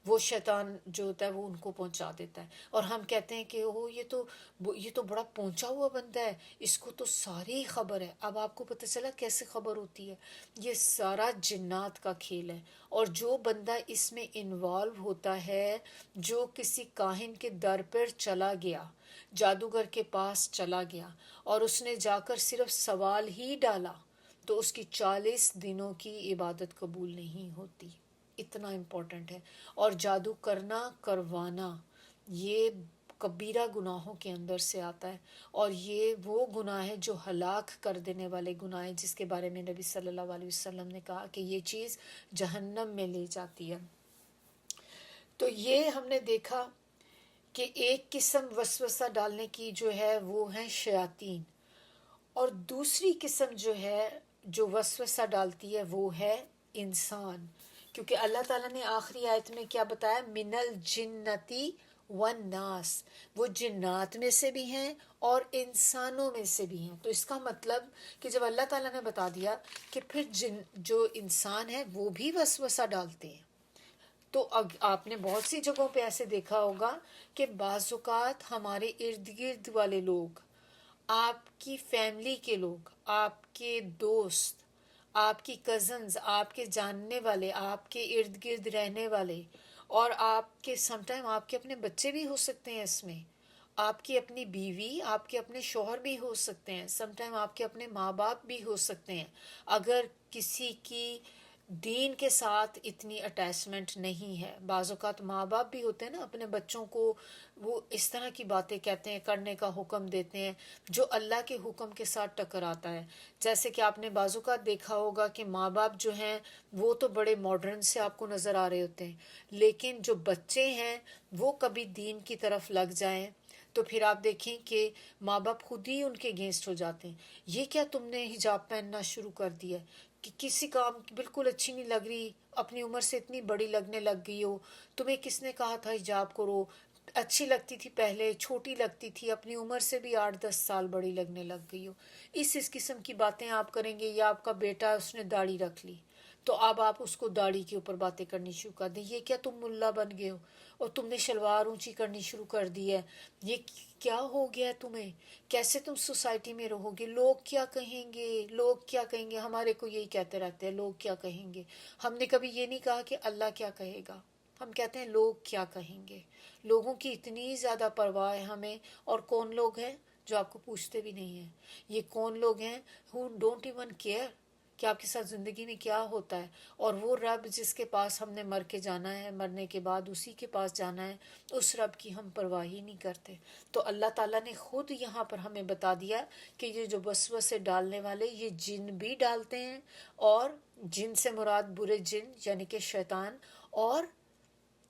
وہ شیطان جو ہوتا ہے وہ ان کو پہنچا دیتا ہے. اور ہم کہتے ہیں کہ یہ تو بڑا پہنچا ہوا بندہ ہے, اس کو تو ساری خبر ہے. اب آپ کو پتہ چلا کیسے خبر ہوتی ہے, یہ سارا جنات کا کھیل ہے. اور جو بندہ اس میں انوالو ہوتا ہے, جو کسی کاہن کے در پر چلا گیا, جادوگر کے پاس چلا گیا اور اس نے جا کر صرف سوال ہی ڈالا, تو اس کی 40 دنوں کی عبادت قبول نہیں ہوتی. اتنا امپورٹنٹ ہے. اور جادو کروانا یہ کبیرہ گناہوں کے اندر سے آتا ہے, اور یہ وہ گناہ ہے جو ہلاک کر دینے والے گناہ ہیں, جس کے بارے میں نبی صلی اللہ علیہ وسلم نے کہا کہ یہ چیز جہنم میں لے جاتی ہے. تو یہ ہم نے دیکھا کہ ایک قسم وسوسہ ڈالنے کی جو ہے وہ ہیں شیاطین, اور دوسری قسم جو ہے جو وسوسہ ڈالتی ہے وہ ہے انسان, کیونکہ اللہ تعالیٰ نے آخری آیت میں کیا بتایا, من الجنتی والناس, وہ جنات میں سے بھی ہیں اور انسانوں میں سے بھی ہیں. تو اس کا مطلب کہ جب اللہ تعالیٰ نے بتا دیا کہ پھر جو انسان ہے وہ بھی وسوسہ ڈالتے ہیں, تو آپ نے بہت سی جگہوں پہ ایسے دیکھا ہوگا کہ بعض اوقات ہمارے ارد گرد والے لوگ, آپ کی فیملی کے لوگ, آپ کے دوست, آپ کی کزنز, آپ کے جاننے والے, آپ کے ارد گرد رہنے والے, اور آپ کے سم ٹائم آپ کے اپنے بچے بھی ہو سکتے ہیں اس میں, آپ کی اپنی بیوی، آپ کے اپنے شوہر بھی ہو سکتے ہیں، سم ٹائم آپ کے اپنے ماں باپ بھی ہو سکتے ہیں. اگر کسی کی دین کے ساتھ اتنی اٹیچمنٹ نہیں ہے، بعض اوقات ماں باپ بھی ہوتے ہیں نا، اپنے بچوں کو وہ اس طرح کی باتیں کہتے ہیں، کرنے کا حکم دیتے ہیں جو اللہ کے حکم کے ساتھ ٹکراتا ہے. جیسے کہ آپ نے بعض اوقات دیکھا ہوگا کہ ماں باپ جو ہیں وہ تو بڑے ماڈرن سے آپ کو نظر آ رہے ہوتے ہیں، لیکن جو بچے ہیں وہ کبھی دین کی طرف لگ جائیں تو پھر آپ دیکھیں کہ ماں باپ خود ہی ان کے اگینسٹ ہو جاتے ہیں. یہ کیا تم نے حجاب پہننا شروع کر دیا ہے، کہ کسی کام کی بالکل اچھی نہیں لگ رہی، اپنی عمر سے اتنی بڑی لگنے لگ گئی ہو، تمہیں کس نے کہا تھا حجاب کرو، اچھی لگتی تھی پہلے، چھوٹی لگتی تھی، اپنی عمر سے بھی 8-10 سال بڑی لگنے لگ گئی ہو. اس قسم کی باتیں آپ کریں گے. یا آپ کا بیٹا اس نے داڑھی رکھ لی تو اب آپ اس کو داڑھی کے اوپر باتیں کرنی شروع کر دیں، یہ کیا تم ملا بن گئے ہو اور تم نے شلوار اونچی کرنی شروع کر دی ہے، یہ کیا ہو گیا ہے تمہیں، کیسے تم سوسائٹی میں رہو گے، لوگ کیا کہیں گے، لوگ کیا کہیں گے. ہمارے کو یہی کہتے رہتے ہیں لوگ کیا کہیں گے. ہم نے کبھی یہ نہیں کہا کہ اللہ کیا کہے گا، ہم کہتے ہیں لوگ کیا کہیں گے. لوگوں کی اتنی زیادہ پرواہ ہے ہمیں. اور کون لوگ ہیں جو آپ کو پوچھتے بھی نہیں ہیں. یہ کون لوگ ہیں who don't even care کہ آپ کے ساتھ زندگی میں کیا ہوتا ہے. اور وہ رب جس کے پاس ہم نے مر کے جانا ہے، مرنے کے بعد اسی کے پاس جانا ہے، اس رب کی ہم پرواہ ہی نہیں کرتے. تو اللہ تعالیٰ نے خود یہاں پر ہمیں بتا دیا کہ یہ جو وسوسے ڈالنے والے یہ جن بھی ڈالتے ہیں، اور جن سے مراد برے جن یعنی کہ شیطان، اور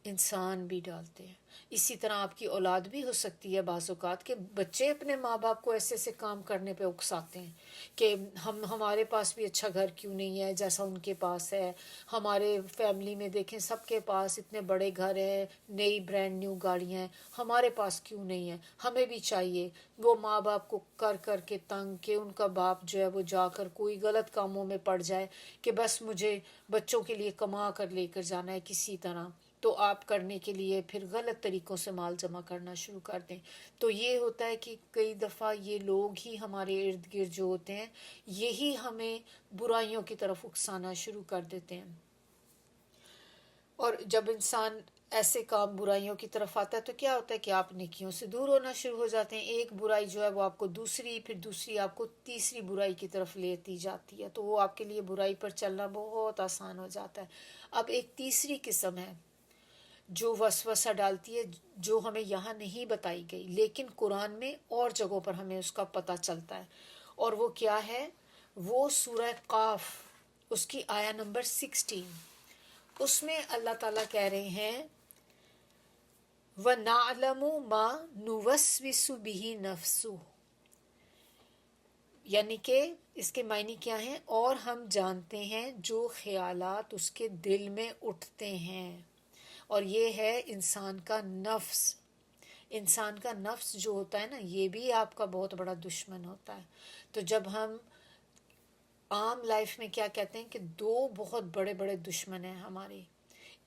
انسان بھی ڈالتے ہیں. اسی طرح آپ کی اولاد بھی ہو سکتی ہے بعض اوقات کہ بچے اپنے ماں باپ کو ایسے ایسے کام کرنے پہ اکساتے ہیں کہ ہمارے پاس بھی اچھا گھر کیوں نہیں ہے جیسا ان کے پاس ہے. ہمارے فیملی میں دیکھیں سب کے پاس اتنے بڑے گھر ہیں، نئی برانڈ نیو گاڑیاں ہیں، ہمارے پاس کیوں نہیں ہے، ہمیں بھی چاہیے. وہ ماں باپ کو کر کر کے تنگ کہ ان کا باپ جو ہے وہ جا کر کوئی غلط کاموں میں پڑ جائے کہ بس مجھے بچوں کے لیے کما کر لے کر جانا ہے کسی طرح، تو آپ کرنے کے لیے پھر غلط طریقوں سے مال جمع کرنا شروع کر دیں. تو یہ ہوتا ہے کہ کئی دفعہ یہ لوگ ہی ہمارے ارد گرد جو ہوتے ہیں یہی ہمیں برائیوں کی طرف اکسانا شروع کر دیتے ہیں. اور جب انسان ایسے کام برائیوں کی طرف آتا ہے تو کیا ہوتا ہے کہ آپ نیکیوں سے دور ہونا شروع ہو جاتے ہیں. ایک برائی جو ہے وہ آپ کو دوسری، پھر دوسری آپ کو تیسری برائی کی طرف لیتی جاتی ہے، تو وہ آپ کے لیے برائی پر چلنا بہت آسان ہو جاتا ہے. اب ایک تیسری قسم ہے جو وسوسہ ڈالتی ہے، جو ہمیں یہاں نہیں بتائی گئی لیکن قرآن میں اور جگہوں پر ہمیں اس کا پتہ چلتا ہے. اور وہ کیا ہے؟ وہ سورہ قاف اس کی آیا نمبر 16، اس میں اللہ تعالیٰ کہہ رہے ہیں وَنَعْلَمُ مَا نُوَسْوِسُ بِهِ نَفْسُهُ، یعنی کہ اس کے معنی کیا ہیں؟ اور ہم جانتے ہیں جو خیالات اس کے دل میں اٹھتے ہیں. اور یہ ہے انسان کا نفس. انسان کا نفس جو ہوتا ہے نا یہ بھی آپ کا بہت بڑا دشمن ہوتا ہے. تو جب ہم عام لائف میں کیا کہتے ہیں کہ دو بہت بڑے بڑے دشمن ہیں ہمارے.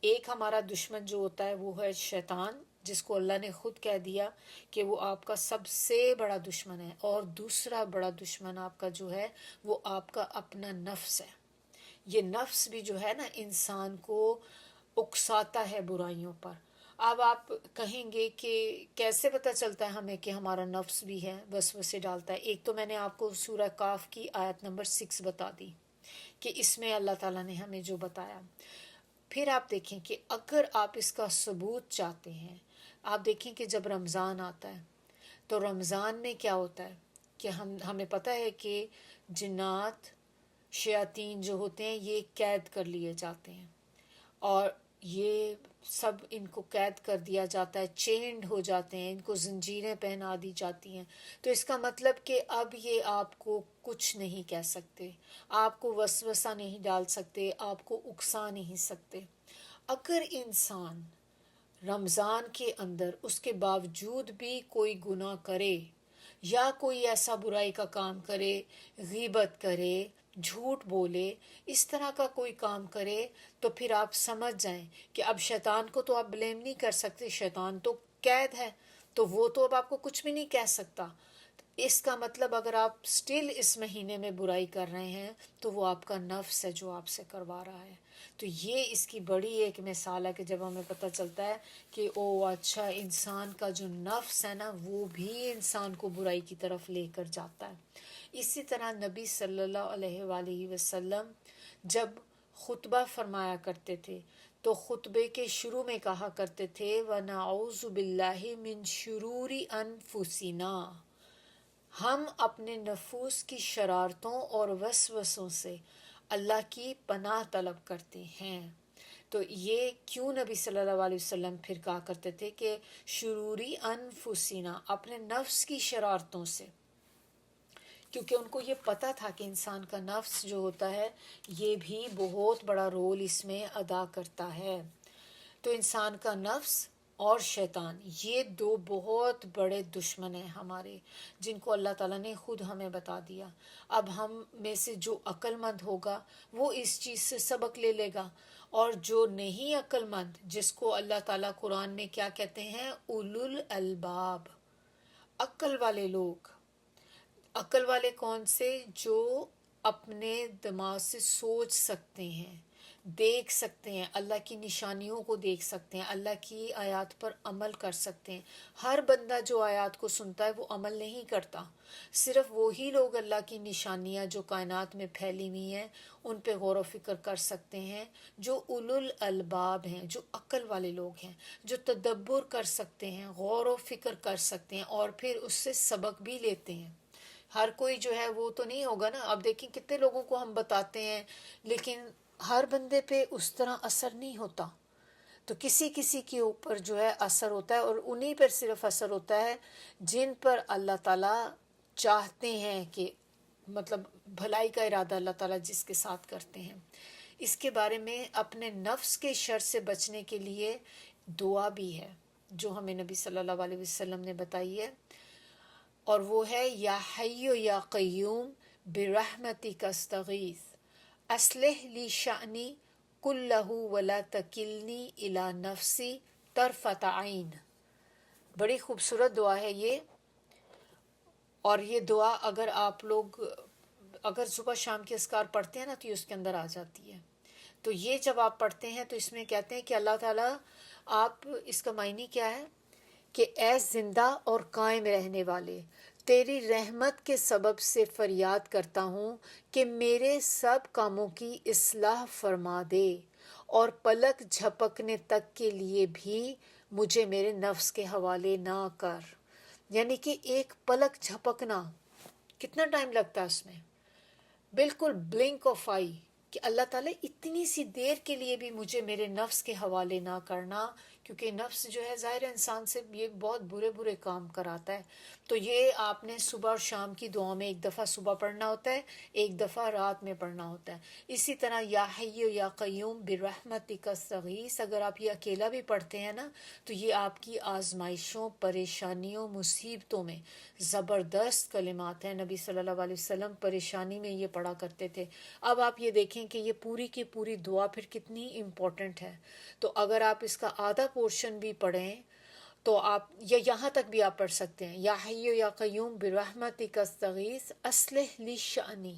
ایک ہمارا دشمن جو ہوتا ہے وہ ہے شیطان، جس کو اللہ نے خود کہہ دیا کہ وہ آپ کا سب سے بڑا دشمن ہے. اور دوسرا بڑا دشمن آپ کا جو ہے وہ آپ کا اپنا نفس ہے. یہ نفس بھی جو ہے نا انسان کو اکساتا ہے برائیوں پر. اب آپ کہیں گے کہ کیسے پتہ چلتا ہے ہمیں کہ ہمارا نفس بھی ہے وسوسے ڈالتا ہے؟ ایک تو میں نے آپ کو سورہ کاف کی آیت نمبر 6 بتا دی کہ اس میں اللہ تعالیٰ نے ہمیں جو بتایا. پھر آپ دیکھیں کہ اگر آپ اس کا ثبوت چاہتے ہیں، آپ دیکھیں کہ جب رمضان آتا ہے تو رمضان میں کیا ہوتا ہے کہ ہمیں پتہ ہے کہ جنات شیاطین جو ہوتے ہیں یہ قید کر لیے جاتے ہیں، اور یہ سب ان کو قید کر دیا جاتا ہے، چینڈ ہو جاتے ہیں، ان کو زنجیریں پہنا دی جاتی ہیں. تو اس کا مطلب کہ اب یہ آپ کو کچھ نہیں کہہ سکتے، آپ کو وسوسہ نہیں ڈال سکتے، آپ کو اکسا نہیں سکتے. اگر انسان رمضان کے اندر اس کے باوجود بھی کوئی گناہ کرے یا کوئی ایسا برائی کا کام کرے، غیبت کرے، جھوٹ بولے، اس طرح کا کوئی کام کرے، تو پھر آپ سمجھ جائیں کہ اب شیطان کو تو آپ بلیم نہیں کر سکتے، شیطان تو قید ہے، تو وہ تو اب آپ کو کچھ بھی نہیں کہہ سکتا. اس کا مطلب اگر آپ سٹل اس مہینے میں برائی کر رہے ہیں تو وہ آپ کا نفس ہے جو آپ سے کروا رہا ہے. تو یہ اس کی بڑی ایک مثال ہے کہ جب ہمیں پتہ چلتا ہے کہ او اچھا انسان کا جو نفس ہے نا وہ بھی انسان کو برائی کی طرف لے کر جاتا ہے. اسی طرح نبی صلی اللہ علیہ وآلہ وسلم جب خطبہ فرمایا کرتے تھے تو خطبے کے شروع میں کہا کرتے تھے وَنَعُوذُ بِاللَّهِ مِن شُرُورِ أَنفُسِنَا، ہم اپنے نفوس کی شرارتوں اور وسوسوں سے اللہ کی پناہ طلب کرتے ہیں. تو یہ کیوں نبی صلی اللہ علیہ وسلم پھر کہا کرتے تھے کہ شروری انفسینا، اپنے نفس کی شرارتوں سے، کیونکہ ان کو یہ پتہ تھا کہ انسان کا نفس جو ہوتا ہے یہ بھی بہت بڑا رول اس میں ادا کرتا ہے. تو انسان کا نفس اور شیطان یہ دو بہت بڑے دشمن ہیں ہمارے، جن کو اللہ تعالیٰ نے خود ہمیں بتا دیا. اب ہم میں سے جو عقل مند ہوگا وہ اس چیز سے سبق لے لے گا، اور جو نہیں عقل مند، جس کو اللہ تعالیٰ قرآن میں کیا کہتے ہیں، اولو الالباب، عقل والے لوگ. عقل والے کون سے؟ جو اپنے دماغ سے سوچ سکتے ہیں، دیکھ سکتے ہیں، اللہ کی نشانیوں کو دیکھ سکتے ہیں، اللہ کی آیات پر عمل کر سکتے ہیں. ہر بندہ جو آیات کو سنتا ہے وہ عمل نہیں کرتا. صرف وہی لوگ اللہ کی نشانیاں جو کائنات میں پھیلی ہوئی ہیں ان پہ غور و فکر کر سکتے ہیں، جو اولو الالباب ہیں، جو عقل والے لوگ ہیں، جو تدبر کر سکتے ہیں، غور و فکر کر سکتے ہیں اور پھر اس سے سبق بھی لیتے ہیں. ہر کوئی جو ہے وہ تو نہیں ہوگا نا. اب دیکھیں کتنے لوگوں کو ہم بتاتے ہیں لیکن ہر بندے پہ اس طرح اثر نہیں ہوتا. تو کسی کسی کے اوپر جو ہے اثر ہوتا ہے، اور انہی پر صرف اثر ہوتا ہے جن پر اللہ تعالیٰ چاہتے ہیں کہ مطلب بھلائی کا ارادہ اللہ تعالیٰ جس کے ساتھ کرتے ہیں. اس کے بارے میں اپنے نفس کے شر سے بچنے کے لیے دعا بھی ہے جو ہمیں نبی صلی اللہ علیہ وسلم نے بتائی ہے، اور وہ ہے یا حی یا قیوم برحمتک استغیث اصلح لی شأنی کلہ ولا تکلنی الی نفسی طرفۃ عین. بڑی خوبصورت دعا ہے یہ، اور یہ دعا اگر آپ لوگ اگر صبح شام کے اذکار پڑھتے ہیں نا تو یہ اس کے اندر آ جاتی ہے. تو یہ جب آپ پڑھتے ہیں تو اس میں کہتے ہیں کہ اللہ تعالیٰ، آپ، اس کا معنی کیا ہے کہ اے زندہ اور قائم رہنے والے، تیری رحمت کے سبب سے فریاد کرتا ہوں کہ میرے سب کاموں کی اصلاح فرما دے، اور پلک جھپکنے تک کے لیے بھی مجھے میرے نفس کے حوالے نہ کر. یعنی کہ ایک پلک جھپکنا کتنا ٹائم لگتا ہے اس میں، بالکل بلنک آف آئی، کہ اللہ تعالیٰ اتنی سی دیر کے لیے بھی مجھے میرے نفس کے حوالے نہ کرنا، کیونکہ نفس جو ہے ظاہر انسان سے یہ بہت برے برے کام کراتا ہے. تو یہ آپ نے صبح اور شام کی دعا میں ایک دفعہ صبح پڑھنا ہوتا ہے، ایک دفعہ رات میں پڑھنا ہوتا ہے. اسی طرح یا حی یا قیوم برحمتک استغیث اگر آپ یہ اکیلا بھی پڑھتے ہیں نا تو یہ آپ کی آزمائشوں، پریشانیوں، مصیبتوں میں زبردست کلمات ہیں. نبی صلی اللہ علیہ وسلم پریشانی میں یہ پڑھا کرتے تھے. اب آپ یہ دیکھیں کہ یہ پوری کی پوری دعا پھر کتنی امپورٹنٹ ہے. تو اگر آپ اس کا آدھا پورشن بھی پڑھیں تو آپ یا یہاں تک بھی آپ پڑھ سکتے ہیں، یا حی یا قیوم برحمتک استغیث اصلح لی شأنی،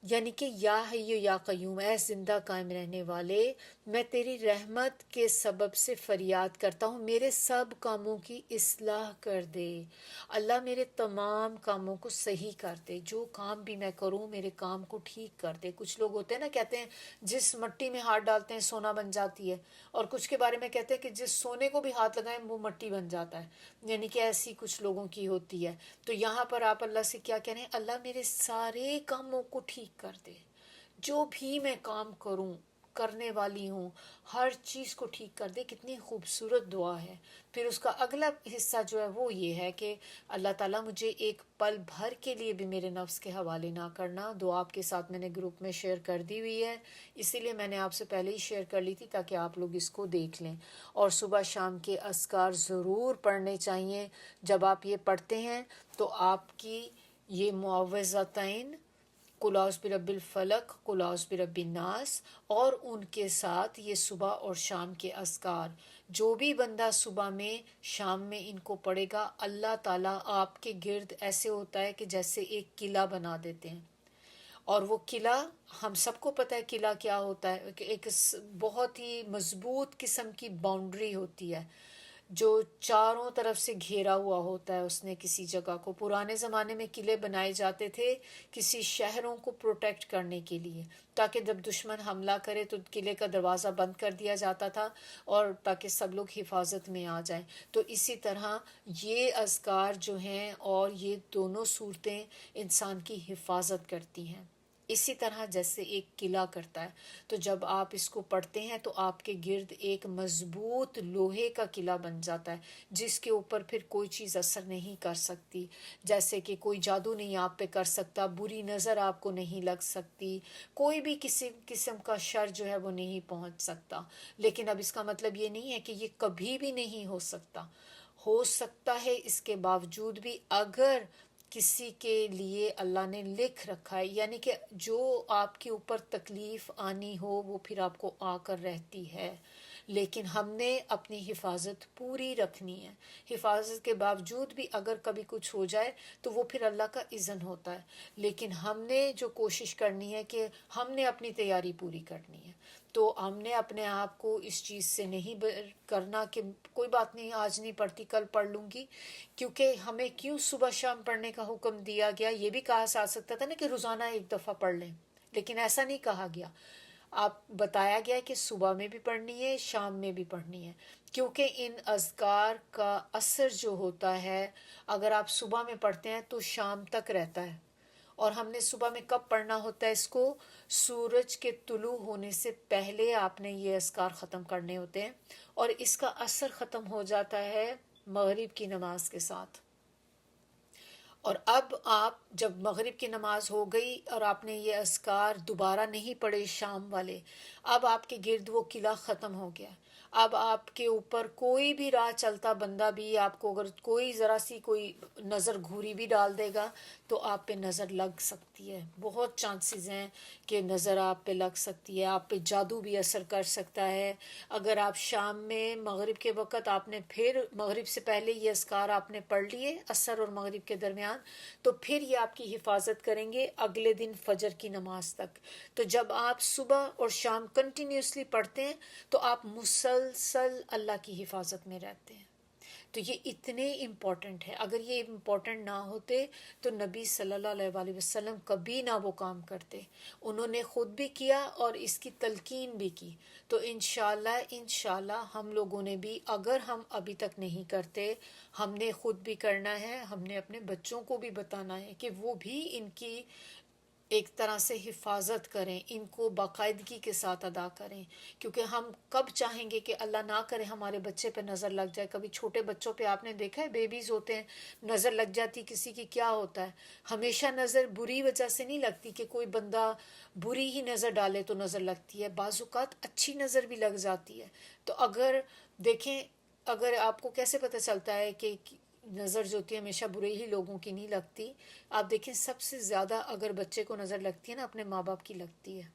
یعنی کہ یا حی یا قیوم، اے زندہ قائم رہنے والے، میں تیری رحمت کے سبب سے فریاد کرتا ہوں میرے سب کاموں کی اصلاح کر دے. اللہ میرے تمام کاموں کو صحیح کر دے، جو کام بھی میں کروں میرے کام کو ٹھیک کر دے. کچھ لوگ ہوتے ہیں نا کہتے ہیں جس مٹی میں ہاتھ ڈالتے ہیں سونا بن جاتی ہے، اور کچھ کے بارے میں کہتے ہیں کہ جس سونے کو بھی ہاتھ لگائیں وہ مٹی بن جاتا ہے. یعنی کہ ایسی کچھ لوگوں کی ہوتی ہے. تو یہاں پر آپ اللہ سے کیا کہہ رہے ہیں، اللہ میرے سارے کاموں کو ٹھیک کر دے، جو بھی میں کام کروں کرنے والی ہوں ہر چیز کو ٹھیک کر دے. کتنی خوبصورت دعا ہے. پھر اس کا اگلا حصہ جو ہے وہ یہ ہے کہ اللہ تعالیٰ مجھے ایک پل بھر کے لیے بھی میرے نفس کے حوالے نہ کرنا. دعا آپ کے ساتھ میں نے گروپ میں شیئر کر دی ہوئی ہے، اسی لیے میں نے آپ سے پہلے ہی شیئر کر لی تھی تاکہ آپ لوگ اس کو دیکھ لیں. اور صبح شام کے اذکار ضرور پڑھنے چاہیے. جب آپ یہ پڑھتے ہیں تو آپ کی یہ معوذتین قل اعوذ برب الفلق، قل اعوذ برب الناس، اور ان کے ساتھ یہ صبح اور شام کے اذکار جو بھی بندہ صبح میں شام میں ان کو پڑھے گا، اللہ تعالیٰ آپ کے گرد ایسے ہوتا ہے کہ جیسے ایک قلعہ بنا دیتے ہیں. اور وہ قلعہ، ہم سب کو پتہ ہے قلعہ کیا ہوتا ہے، کہ ایک بہت ہی مضبوط قسم کی باؤنڈری ہوتی ہے جو چاروں طرف سے گھیرا ہوا ہوتا ہے اس نے کسی جگہ کو. پرانے زمانے میں قلعے بنائے جاتے تھے کسی شہروں کو پروٹیکٹ کرنے کے لیے، تاکہ جب دشمن حملہ کرے تو قلعے کا دروازہ بند کر دیا جاتا تھا، اور تاکہ سب لوگ حفاظت میں آ جائیں. تو اسی طرح یہ اذکار جو ہیں اور یہ دونوں صورتیں انسان کی حفاظت کرتی ہیں، اسی طرح جیسے ایک قلعہ کرتا ہے. تو جب آپ اس کو پڑھتے ہیں تو آپ کے گرد ایک مضبوط لوہے کا قلعہ بن جاتا ہے جس کے اوپر پھر کوئی چیز اثر نہیں کر سکتی، جیسے کہ کوئی جادو نہیں آپ پہ کر سکتا، بری نظر آپ کو نہیں لگ سکتی، کوئی بھی کسی قسم کا شر جو ہے وہ نہیں پہنچ سکتا. لیکن اب اس کا مطلب یہ نہیں ہے کہ یہ کبھی بھی نہیں ہو سکتا، ہو سکتا ہے اس کے باوجود بھی اگر کسی کے لیے اللہ نے لکھ رکھا ہے، یعنی کہ جو آپ کے اوپر تکلیف آنی ہو وہ پھر آپ کو آ کر رہتی ہے. لیکن ہم نے اپنی حفاظت پوری رکھنی ہے. حفاظت کے باوجود بھی اگر کبھی کچھ ہو جائے تو وہ پھر اللہ کا اذن ہوتا ہے، لیکن ہم نے جو کوشش کرنی ہے کہ ہم نے اپنی تیاری پوری کرنی ہے. تو ہم نے اپنے آپ کو اس چیز سے نہیں کرنا کہ کوئی بات نہیں آج نہیں پڑھتی کل پڑھ لوں گی، کیونکہ ہمیں کیوں صبح شام پڑھنے کا حکم دیا گیا؟ یہ بھی کہا جا سکتا تھا نا کہ روزانہ ایک دفعہ پڑھ لیں، لیکن ایسا نہیں کہا گیا. آپ بتایا گیا کہ صبح میں بھی پڑھنی ہے، شام میں بھی پڑھنی ہے، کیونکہ ان اذکار کا اثر جو ہوتا ہے اگر آپ صبح میں پڑھتے ہیں تو شام تک رہتا ہے. اور ہم نے صبح میں کب پڑھنا ہوتا ہے اس کو؟ سورج کے طلوع ہونے سے پہلے آپ نے یہ اذکار ختم کرنے ہوتے ہیں، اور اس کا اثر ختم ہو جاتا ہے مغرب کی نماز کے ساتھ. اور اب آپ جب مغرب کی نماز ہو گئی اور آپ نے یہ اذکار دوبارہ نہیں پڑھے شام والے، اب آپ کے گرد وہ قلعہ ختم ہو گیا. اب آپ کے اوپر کوئی بھی راہ چلتا بندہ بھی آپ کو اگر کوئی ذرا سی کوئی نظر گھوری بھی ڈال دے گا تو آپ پہ نظر لگ سکتی ہے. بہت چانسز ہیں کہ نظر آپ پہ لگ سکتی ہے، آپ پہ جادو بھی اثر کر سکتا ہے. اگر آپ شام میں مغرب کے وقت آپ نے پھر مغرب سے پہلے یہ اذکار آپ نے پڑھ لیے عصر اور مغرب کے درمیان، تو پھر یہ آپ کی حفاظت کریں گے اگلے دن فجر کی نماز تک. تو جب آپ صبح اور شام کنٹینیوسلی پڑھتے ہیں تو آپ مسلسل اللہ کی حفاظت میں رہتے ہیں. تو یہ اتنے امپورٹنٹ ہے. اگر یہ امپورٹنٹ نہ ہوتے تو نبی صلی اللہ علیہ وآلہ وسلم کبھی نہ وہ کام کرتے. انہوں نے خود بھی کیا اور اس کی تلقین بھی کی. تو انشاءاللہ ہم لوگوں نے بھی، اگر ہم ابھی تک نہیں کرتے، ہم نے خود بھی کرنا ہے، ہم نے اپنے بچوں کو بھی بتانا ہے کہ وہ بھی ان کی ایک طرح سے حفاظت کریں، ان کو باقاعدگی کے ساتھ ادا کریں. کیونکہ ہم کب چاہیں گے کہ اللہ نہ کرے ہمارے بچے پہ نظر لگ جائے. کبھی چھوٹے بچوں پہ آپ نے دیکھا ہے، بیبیز ہوتے ہیں، نظر لگ جاتی کسی کی، کیا ہوتا ہے؟ ہمیشہ نظر بری وجہ سے نہیں لگتی کہ کوئی بندہ بری ہی نظر ڈالے تو نظر لگتی ہے، بعض اوقات اچھی نظر بھی لگ جاتی ہے. تو اگر دیکھیں، اگر آپ کو کیسے پتہ چلتا ہے کہ نظر جو ہوتی ہے ہمیشہ برے ہی لوگوں کی نہیں لگتی؟ آپ دیکھیں سب سے زیادہ اگر بچے کو نظر لگتی ہے نا اپنے ماں باپ کی لگتی ہے.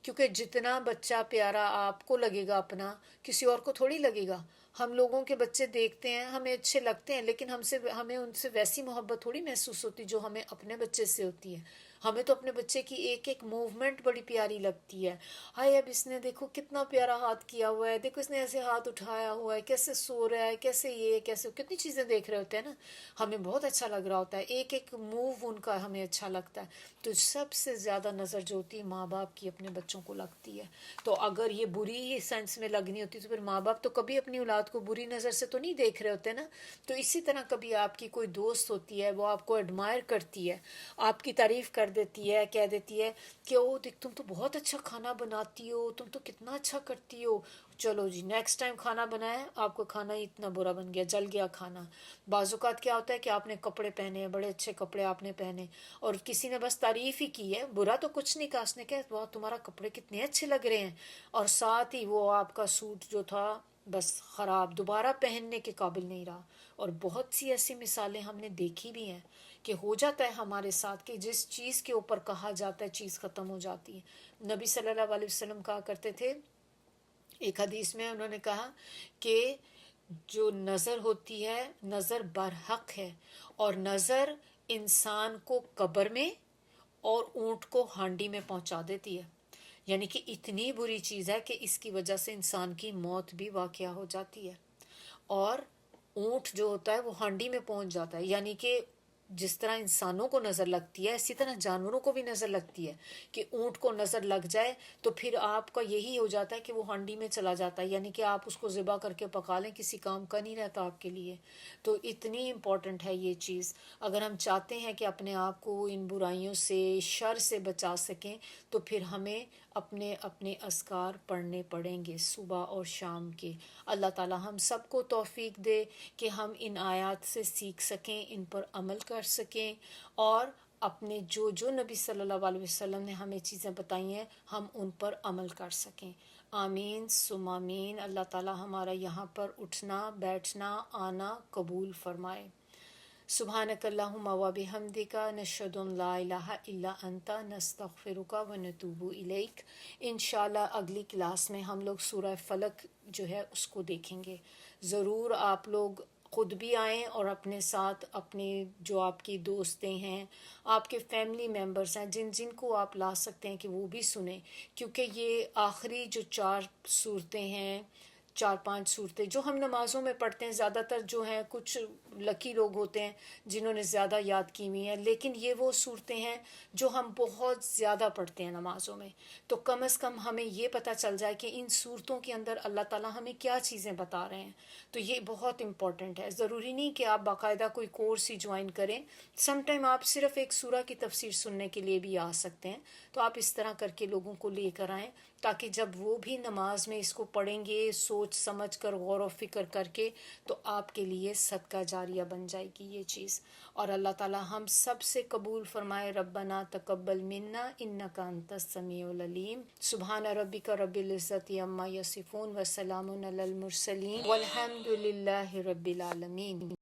کیونکہ جتنا بچہ پیارا آپ کو لگے گا اپنا، کسی اور کو تھوڑی لگے گا. ہم لوگوں کے بچے دیکھتے ہیں ہمیں اچھے لگتے ہیں، لیکن ہمیں ان سے ویسی محبت تھوڑی محسوس ہوتی جو ہمیں اپنے بچے سے ہوتی ہے. ہمیں تو اپنے بچے کی ایک ایک موومنٹ بڑی پیاری لگتی ہے. ہائے اب اس نے دیکھو کتنا پیارا ہاتھ کیا ہوا ہے، دیکھو اس نے ایسے ہاتھ اٹھایا ہوا ہے، کیسے سو رہا ہے، کیسے یہ کیسے، کتنی چیزیں دیکھ رہے ہوتے ہیں نا، ہمیں بہت اچھا لگ رہا ہوتا ہے، ایک ایک موو ان کا ہمیں اچھا لگتا ہے. تو سب سے زیادہ نظر جو ہوتی ہے ماں باپ کی اپنے بچوں کو لگتی ہے. تو اگر یہ بری ہی سینس میں لگنی ہوتی تو پھر ماں باپ تو کبھی اپنی اولاد کو بری نظر سے تو نہیں دیکھ رہے ہوتے نا. تو اسی طرح کبھی آپ کی کوئی دوست ہوتی ہے، وہ آپ کو ایڈمائر کرتی ہے، آپ کی تعریف کر دیتی ہے، کہہ دیتی ہے کہ او دیکھ تم تو بہت اچھا کھانا بناتی ہو، تم تو کتنا اچھا کرتی ہو، چلو جی نیکسٹ ٹائم کھانا بنائے، آپ کو کھانا ہی اتنا برا بن گیا، جل گیا کھانا. بعض اوقات کیا ہوتا ہے کہ آپ نے کپڑے پہنے ہیں، بڑے اچھے کپڑے آپ نے پہنے، اور کسی نے بس تعریف ہی کی ہے، برا تو کچھ نہیں کہا، اس نے کہا واہ تمہارا کپڑے کتنے اچھے لگ رہے ہیں، اور ساتھ ہی وہ آپ کا سوٹ جو تھا بس خراب، دوبارہ پہننے کے قابل نہیں رہا. اور بہت سی ایسی مثالیں ہم نے دیکھی بھی ہیں کہ ہو جاتا ہے ہمارے ساتھ کہ جس چیز کے اوپر کہا جاتا ہے چیز ختم ہو جاتی ہے۔ نبی صلی اللہ علیہ وسلم کہا کرتے تھے، ایک حدیث میں انہوں نے کہا کہ جو نظر ہوتی ہے نظر برحق ہے، اور نظر انسان کو قبر میں اور اونٹ کو ہانڈی میں پہنچا دیتی ہے، یعنی کہ اتنی بری چیز ہے کہ اس کی وجہ سے انسان کی موت بھی واقع ہو جاتی ہے۔ اور اونٹ جو ہوتا ہے وہ ہانڈی میں پہنچ جاتا ہے، یعنی کہ جس طرح انسانوں کو نظر لگتی ہے اسی طرح جانوروں کو بھی نظر لگتی ہے، کہ اونٹ کو نظر لگ جائے تو پھر آپ کا یہی ہو جاتا ہے کہ وہ ہانڈی میں چلا جاتا ہے، یعنی کہ آپ اس کو ذبح کر کے پکا لیں، کسی کام کا نہیں رہتا آپ کے لیے۔ تو اتنی امپورٹنٹ ہے یہ چیز۔ اگر ہم چاہتے ہیں کہ اپنے آپ کو ان برائیوں سے، شر سے بچا سکیں، تو پھر ہمیں اپنے اپنے اذکار پڑھنے پڑیں گے صبح اور شام کے۔ اللہ تعالی ہم سب کو توفیق دے کہ ہم ان آیات سے سیکھ سکیں، ان پر عمل کر سکیں، اور اپنے جو نبی صلی اللہ علیہ وسلم نے ہمیں چیزیں بتائی ہیں ہم ان پر عمل کر سکیں۔ آمین ثم آمین۔ اللہ تعالی ہمارا یہاں پر اٹھنا، بیٹھنا، آنا قبول فرمائے۔ سبحانک اللہم و بحمدک، نشہد ان لا الہ الا انت، نستغفرک و نتوب الیک۔ انشاءاللہ اگلی کلاس میں ہم لوگ سورہ فلق جو ہے اس کو دیکھیں گے۔ ضرور آپ لوگ خود بھی آئیں اور اپنے ساتھ اپنے جو آپ کی دوستیں ہیں، آپ کے فیملی ممبرز ہیں، جن جن کو آپ لا سکتے ہیں کہ وہ بھی سنیں، کیونکہ یہ آخری جو 4 صورتیں ہیں، 4-5 صورتیں جو ہم نمازوں میں پڑھتے ہیں، زیادہ تر جو ہیں کچھ لکی لوگ ہوتے ہیں جنہوں نے زیادہ یاد کی ہوئی ہیں، لیکن یہ وہ صورتیں ہیں جو ہم بہت زیادہ پڑھتے ہیں نمازوں میں، تو کم از کم ہمیں یہ پتہ چل جائے کہ ان صورتوں کے اندر اللہ تعالیٰ ہمیں کیا چیزیں بتا رہے ہیں۔ تو یہ بہت امپورٹنٹ ہے۔ ضروری نہیں کہ آپ باقاعدہ کوئی کورس ہی جوائن کریں، سم ٹائم آپ صرف ایک سورہ کی تفسیر سننے کے لیے بھی آ سکتے ہیں، تو آپ اس طرح کر کے لوگوں کو لے کر آئیں، تاکہ جب وہ بھی نماز میں اس کو پڑھیں گے سوچ سمجھ کر، غور و فکر کر کے، تو آپ کے لیے صدقہ جاریہ بن جائے گی یہ چیز۔ اور اللہ تعالی ہم سب سے قبول فرمائے۔ ربنا تقبل منا انک انت السمیع العلیم۔ سبحان ربک رب العزت عما یصفون وسلام علی المرسلین والحمد للہ رب العالمین۔